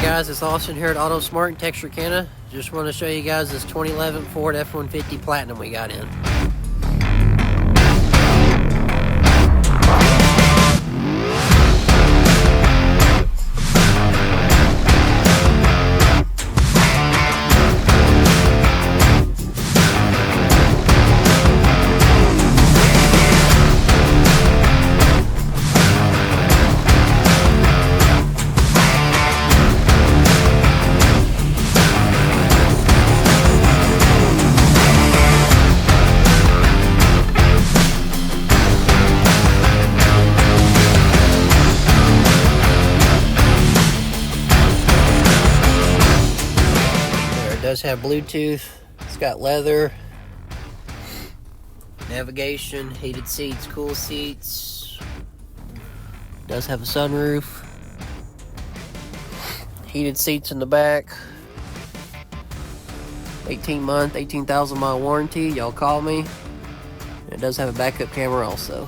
guys, it's Austin here at Autosmart in Texarkana. Just want to show you guys this 2011 Ford F-150 Platinum we got in. It does have Bluetooth, it's got leather, navigation, heated seats, cool seats, does have a sunroof, heated seats in the back, 18-month, 18,000 mile warranty, y'all call me. It does have a backup camera also.